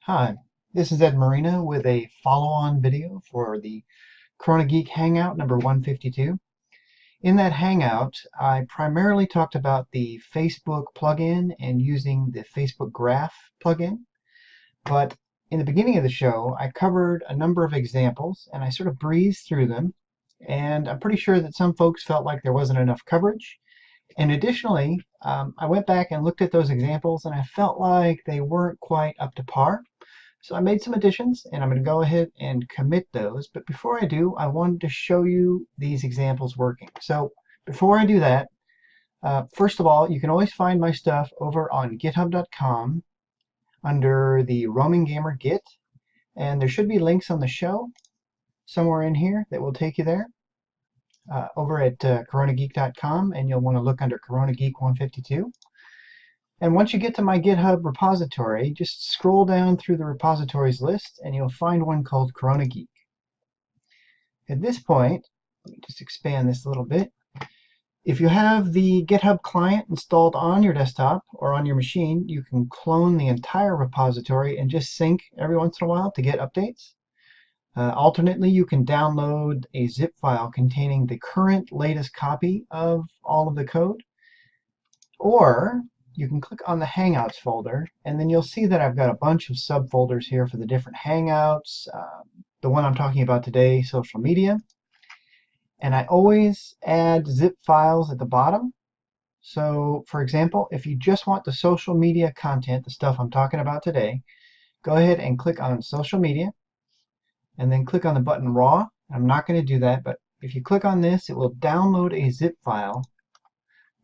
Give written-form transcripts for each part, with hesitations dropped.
Hi, this is Ed Maurina with a follow-on video for the Corona Geek Hangout number 152. In that Hangout, I primarily talked about the Facebook plugin and using the Facebook Graph plugin. But in the beginning of the show, I covered a number of examples and I sort of breezed through them. And I'm pretty sure that some folks felt like there wasn't enough coverage. And additionally, I went back and looked at those examples and I felt like they weren't quite up to par. So I made some additions and I'm going to go ahead and commit those. But before I do, I wanted to show you these examples working. So before I do that, first of all, you can always find my stuff over on github.com under the RoamingGamer Git. And there should be links on the show somewhere in here that will take you there. Over at coronageek.com, and you'll want to look under Corona Geek 152. And once you get to my GitHub repository, just scroll down through the repositories list and you'll find one called Corona Geek. At this point, let me just expand this a little bit. If you have the GitHub client installed on your desktop or on your machine, you can clone the entire repository and just sync every once in a while to get updates. Alternately, you can download a zip file containing the current latest copy of all of the code, or you can click on the Hangouts folder, and then you'll see that I've got a bunch of subfolders here for the different Hangouts. The one I'm talking about today, social media. And I always add zip files at the bottom. So, for example, if you just want the social media content, the stuff I'm talking about today, go ahead and click on social media, and then click on the button raw. I'm not going to do that, but if you click on this, it will download a zip file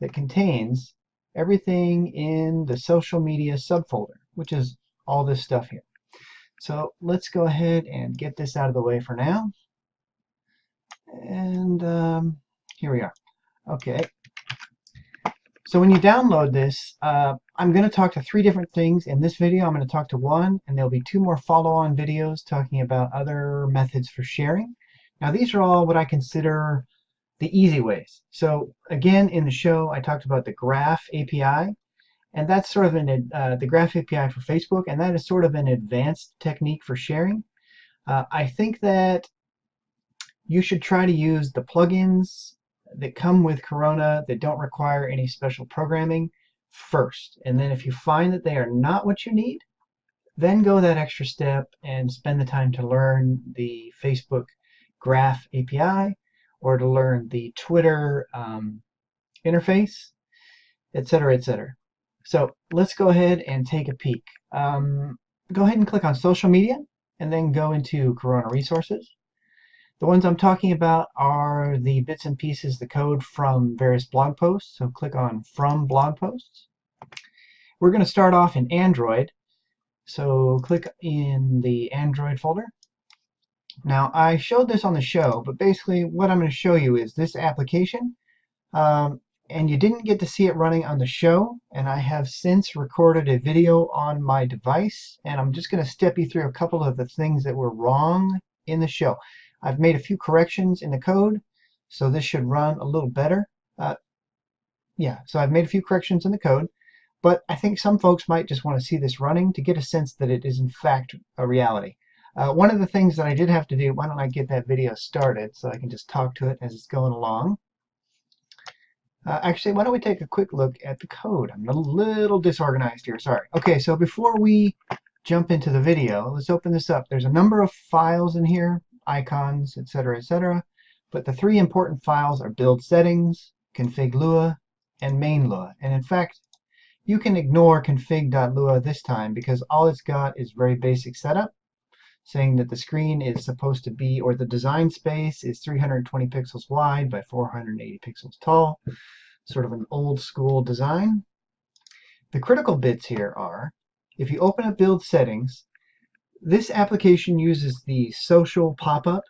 that contains everything in the social media subfolder, which is all this stuff here. So let's go ahead and get this out of the way for now. And here we are. Okay. So when you download this, I'm going to talk to 3 different things. In this video, I'm going to talk to one, and there'll be 2 more follow-on videos talking about other methods for sharing. Now, these are all what I consider the easy ways. So again, in the show, I talked about the Graph API, and that's sort of the Graph API for Facebook, and that is sort of an advanced technique for sharing. I think that you should try to use the plugins that come with Corona that don't require any special programming first. And then if you find that they are not what you need, then go that extra step and spend the time to learn the Facebook Graph API or to learn the Twitter interface, etc., etc. So let's go ahead and take a peek. Go ahead and click on social media and then go into Corona resources. The ones I'm talking about are the bits and pieces, the code from various blog posts. So click on From Blog Posts. We're going to start off in Android. So click in the Android folder. Now, I showed this on the show, but basically what I'm going to show you is this application. And you didn't get to see it running on the show. And I have since recorded a video on my device. And I'm just going to step you through a couple of the things that were wrong in the show. I've made a few corrections in the code, so this should run a little better. So I've made a few corrections in the code, but I think some folks might just want to see this running to get a sense that it is in fact a reality. One of the things that I did have to do, why don't I get that video started so I can just talk to it as it's going along. Actually, why don't we take a quick look at the code? I'm a little disorganized here, sorry. Okay, so before we jump into the video, let's open this up. There's a number of files in here, icons, etc., etc. But the 3 important files are build settings, config Lua, and main Lua. And in fact, you can ignore config.lua this time because all it's got is very basic setup, saying that the screen is supposed to be, or the design space is 320 pixels wide by 480 pixels tall, sort of an old school design. The critical bits here are, if you open up build settings, this application uses the social pop-up,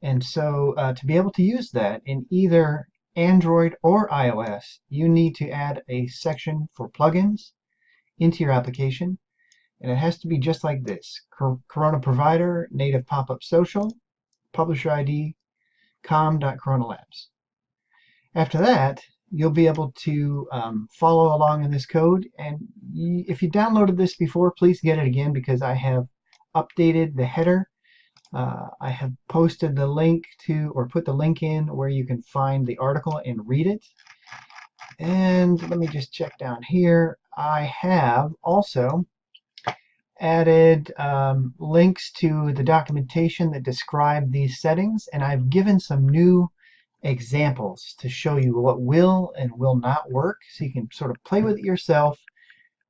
and so to be able to use that in either Android or iOS, you need to add a section for plugins into your application, and it has to be just like this: Corona Provider, Native Pop-up Social, Publisher ID, com.coronalabs. After that, you'll be able to follow along in this code. And if you downloaded this before, please get it again, because I have updated the header. I have posted the link to, or put the link in where you can find the article and read it. And let me just check down here. I have also added links to the documentation that describe these settings, and I've given some new examples to show you what will and will not work, so you can sort of play with it yourself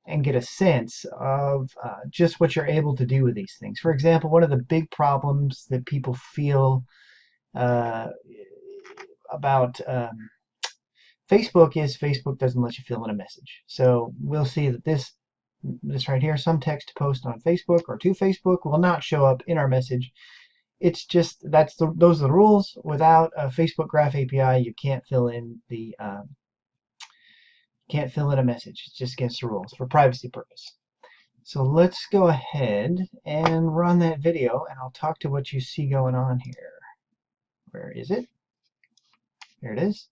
and get a sense of just what you're able to do with these things. For example, one of the big problems that people feel about Facebook is Facebook doesn't let you fill in a message. So we'll see that this right here, some text to post on Facebook or to Facebook, will not show up in our message. It's just those are the rules. Without a Facebook Graph API, you can't fill in the a message. It's just against the rules for privacy purpose. So let's go ahead and run that video, and I'll talk to what you see going on here. Where is it? There it is.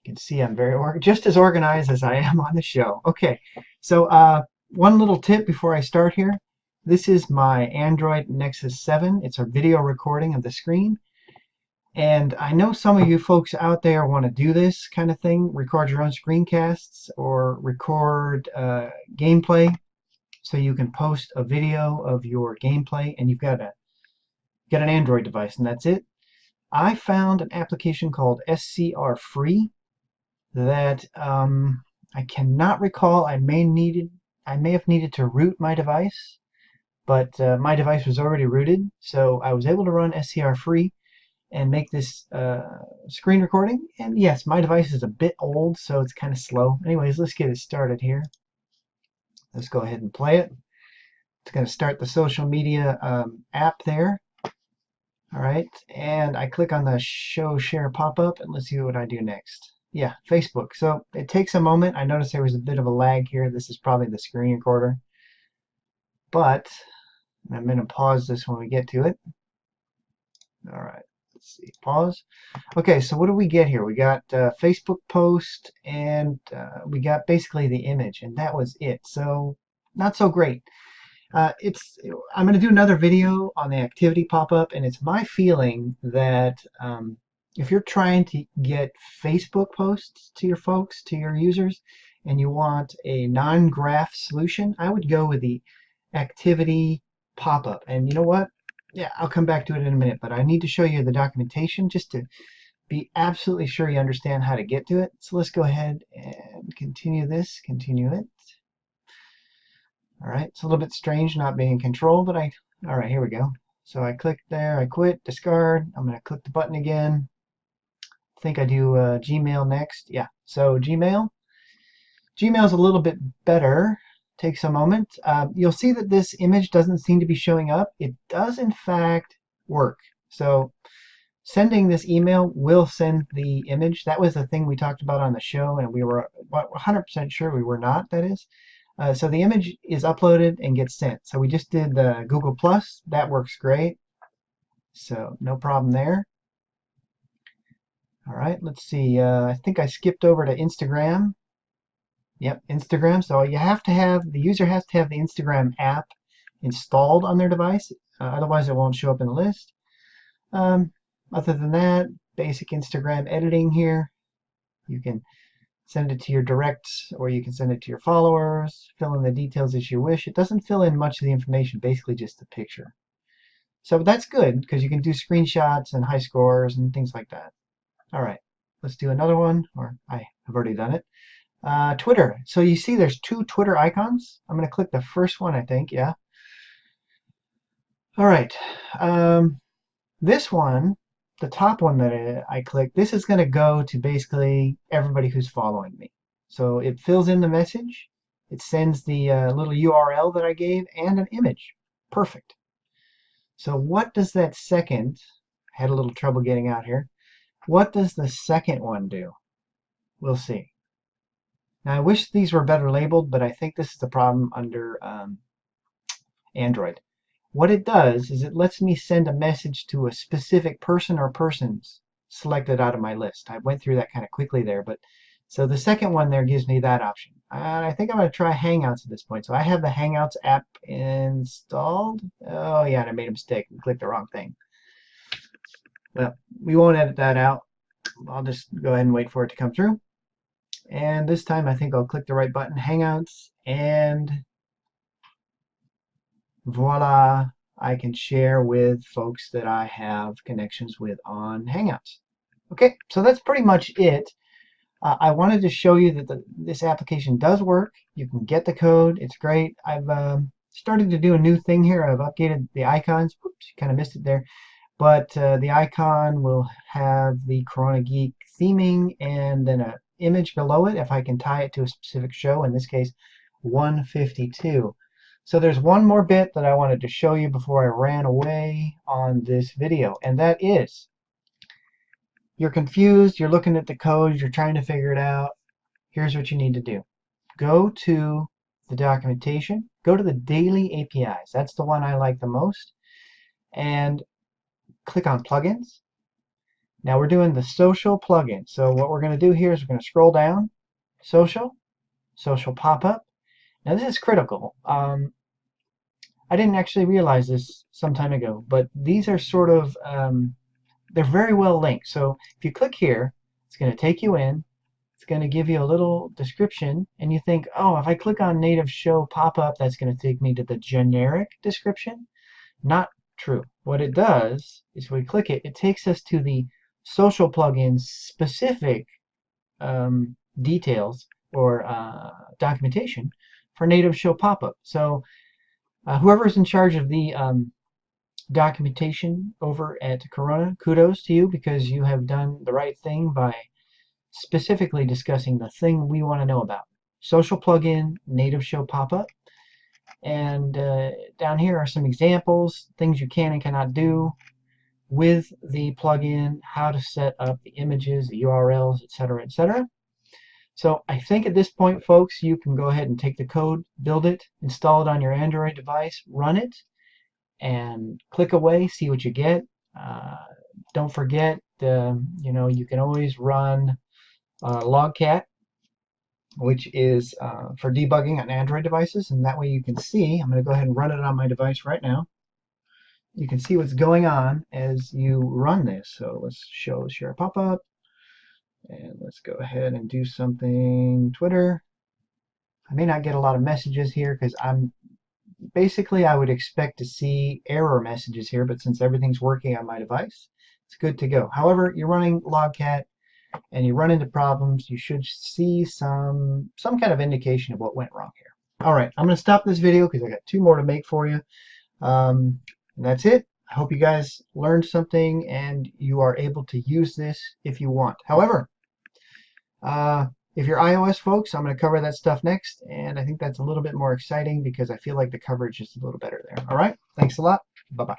You can see I'm just as organized as I am on the show. Okay, so one little tip before I start here. This is my Android Nexus 7. It's a video recording of the screen. And I know some of you folks out there want to do this kind of thing, record your own screencasts or record gameplay, so you can post a video of your gameplay, and you've got an Android device, and that's it. I found an application called SCR Free that I cannot recall. I may have needed to root my device, but my device was already rooted, so I was able to run SCR Free and make this screen recording. And yes, my device is a bit old, so it's kind of slow. Anyways, let's get it started here. Let's go ahead and play it. It's going to start the social media app there. All right, and I click on the show share pop-up, and let's see what I do next. Yeah, Facebook. So it takes a moment. I noticed there was a bit of a lag here. This is probably the screen recorder. But I'm going to pause this when we get to it. All right, let's see. Pause. Okay, so what do we get here? We got Facebook post, and we got basically the image, and that was it. So not so great. I'm going to do another video on the activity pop-up, and it's my feeling that if you're trying to get Facebook posts to your folks, to your users, and you want a non-graph solution, I would go with the activity pop-up. And you know what? Yeah, I'll come back to it in a minute, but I need to show you the documentation just to be absolutely sure you understand how to get to it. So let's go ahead and continue this, continue it. All right, it's a little bit strange not being in control, but all right, here we go. So I click there, I quit, discard. I'm going to click the button again. I think I do Gmail next. Yeah, so Gmail's a little bit better. Takes a moment. You'll see that this image doesn't seem to be showing up. It does, in fact, work. So sending this email will send the image. That was the thing we talked about on the show, and we were 100% sure we were not, that is. So the image is uploaded and gets sent. So we just did the Google+. That works great. So no problem there. All right, let's see. I think I skipped over to Instagram. Yep, Instagram. So the user has to have the Instagram app installed on their device. Otherwise, it won't show up in the list. Other than that, basic Instagram editing here. You can send it to your directs, or you can send it to your followers, fill in the details as you wish. It doesn't fill in much of the information, basically just the picture. So that's good, because you can do screenshots and high scores and things like that. All right, let's do another one, or I have already done it. Twitter. So you see there's two Twitter icons. I'm going to click the first one, I think, yeah. All right. This one, the top one that I clicked, this is going to go to basically everybody who's following me. So it fills in the message. It sends the little URL that I gave and an image. Perfect. So what does that second, I had a little trouble getting out here. What does the second one do? We'll see. Now I wish these were better labeled, but I think this is the problem under Android. What it does is it lets me send a message to a specific person or persons selected out of my list. I went through that kind of quickly there, but So the second one there gives me that option. And I think I'm going to try Hangouts at this point. So I have the Hangouts app installed. Oh yeah, and I made a mistake. I clicked the wrong thing. Well, we won't edit that out. I'll just go ahead and wait for it to come through. And this time I think I'll click the right button, Hangouts, and voila, I can share with folks that I have connections with on Hangouts. Okay, so that's pretty much it. I wanted to show you that this application does work. You can get the code. It's great. I've started to do a new thing here. I've updated the icons. Oops, you kind of missed it there. But the icon will have the Corona Geek theming and then an image below it if I can tie it to a specific show, in this case 152. So there's one more bit that I wanted to show you before I ran away on this video, and that is, you're confused, you're looking at the code, you're trying to figure it out. Here's what you need to do. Go to the documentation, go to the daily APIs. That's the one I like the most. And click on plugins. Now we're doing the social plugin. So what we're going to do here is we're going to scroll down, social pop-up. Now this is critical. I didn't actually realize this some time ago, but these are sort of, they're very well linked. So if you click here, it's going to take you in. It's going to give you a little description, and you think, oh, if I click on native show pop-up, that's going to take me to the generic description. Not true. What it does is when we click it, it takes us to the social plugin specific details or documentation for native show pop-up. So whoever's in charge of the documentation over at Corona, kudos to you, because you have done the right thing by specifically discussing the thing we want to know about. Social plugin, native show pop-up. And down here are some examples, things you can and cannot do with the plugin, how to set up the images, the URLs, etc., etc. So I think at this point, folks, you can go ahead and take the code, build it, install it on your Android device, run it, and click away, see what you get. Don't forget, you can always run Logcat, which is for debugging on Android devices, and that way you can see. I'm going to go ahead and run it on my device right now. You can see what's going on as you run this. So let's share a pop-up, and let's go ahead and do something Twitter. I may not get a lot of messages here because I would expect to see error messages here, but since everything's working on my device, it's good to go. However, you're running Logcat and you run into problems, you should see some kind of indication of what went wrong here. All right, I'm going to stop this video because I got 2 more to make for you. And that's it. I hope you guys learned something and you are able to use this if you want. However, if you're iOS folks, I'm going to cover that stuff next, and I think that's a little bit more exciting because I feel like the coverage is a little better there. All right, thanks a lot. Bye-bye.